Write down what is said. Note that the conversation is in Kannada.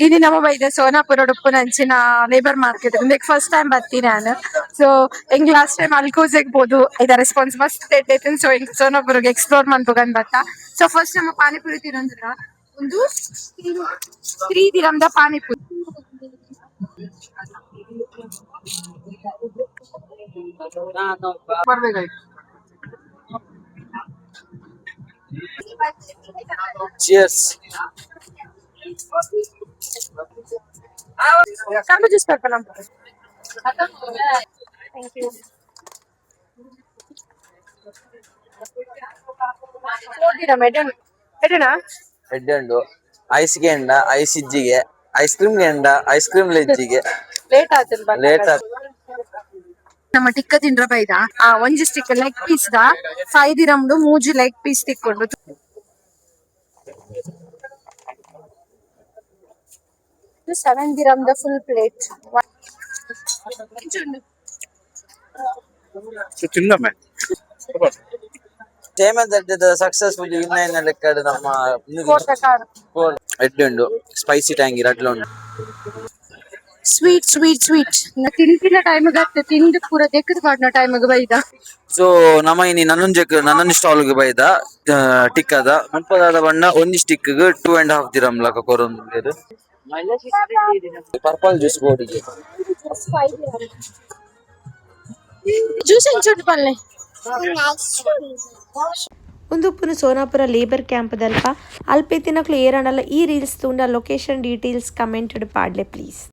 ఇది ನಮ್ಮ ಬೈದ Sonapura ಉಪ್ಪುನಂಚಿನ labour market ಇಂದಕ್ಕೆ first time ಬರ್ತೀನಿ ನಾನು. ಸೊ ಎಂಗ್ ಲಾಸ್ಟ್ ಟೈಮ್ ಅಲ್ಕೋಜೆಗ್ ಬೋದು ಇದ ರೆಸ್ಪಾನ್ಸ್ ಮಸ್ತ್ ಇರ್ತೈತೆ. ಸೊ ಎಂಗ್ ಸೋನಾಪುರಗೆ ಎಕ್ಸ್ಪ್ಲೋರ್ ಮಾಡ್ಬೇಕಂತ ಬತ್ತ. ಸೊ ಫಸ್ಟ್ ನಮ್ಮ ಪಾನಿಪುರಿ ತಿನ್ನೋದ್ರ ಒಂದು 3 ದಿರಮ್ದ panipuri. Cheers. Kamu just pepper Thank you. Head ice ಗೆಂಡ ಐಸ್ ಇಜ್ಜಿಗೆ ಐಸ್ ಕ್ರೀಮ್ ಗೆಂಡ ಐಸ್ ಕ್ರೀಮ್ ಲೆಜ್ಜಿಗೆ ಲೇಟ್ ನಮ್ಮ ಟಿಕ್ಕ ತಿಂಡ್ರ ಬೈದ ಒಂಜಿ ಸ್ಟಿಕ್ ಲೆಗ್ ಪೀಸ್ ದ 5 ದಿರಮ್ಡು 3 ಲೆಗ್ ಪೀಸ್ ತಿಕ್ಕೊಂಡು 7 ದಿರಮ್ದ ಫುಲ್ ಪ್ಲೇಟ್. ತಿನ್ನಮ್ಮೆ ಸೇಮ್ ದಡ್ಡದ ಸಕ್ಸಸ್ಫುಲ್ ವಿನ್ ಲೆಕ್ಕಡ್ ನಮ್ಮ ಎಡ್ಡುಂಡು ಸ್ಪೈಸಿ ಟ್ಯಾಂಗಿ ಅಟ್ಲ ಉಂಡು. ಸ್ವೀಟ್ ಸ್ವೀಟ್ ಸ್ವೀಟ್ ತಿಂತಿನ ಟೈಮ್ಗೆ ಅತ್ತೆ ತಿಂದು ಪೂರ ದೆಕ್ಕದ ಪಾಡ್ನ ಟೈಮ್ಗೆ ಬೈದ. ಸೊ ನಮ್ಮ ಇನಿ ನನ್ನೊಂದು ಸ್ಟಾಲ್ಗೆ ಬೈದ ಟಿಕ್ಕದ ಮುಪ್ಪದಾದ ಬಣ್ಣ ಒಂಜಿ ಸ್ಟಿಕ್ 2.5 ದಿರಮ್ ಲಕ ಕೊರೊಂದು ಪರ್ಪಲ್ ಜ್ಯೂಸ್ ಬೋರ್ಡಿಗೆ ಜ್ಯೂಸ್ ಎಂಚುಂಟು ಪಲ್ಲೆ ಉಂದುಪ್ಪುನ ಸೋನಾಪುರ ಲೇಬರ್ ಕ್ಯಾಂಪ್ ದಲ್ಪ ಅಲ್ಪೆತ್ತಿನಕ್ಲು ಏರಾಂಡಲ ಈ ರೀಲ್ಸ್ ತೂಂಡ ಲೊಕೇಶನ್ ಡೀಟೇಲ್ಸ್ ಕಮೆಂಟೆಡ್ ಪಾಡ್ಲೆ ಪ್ಲೀಸ್.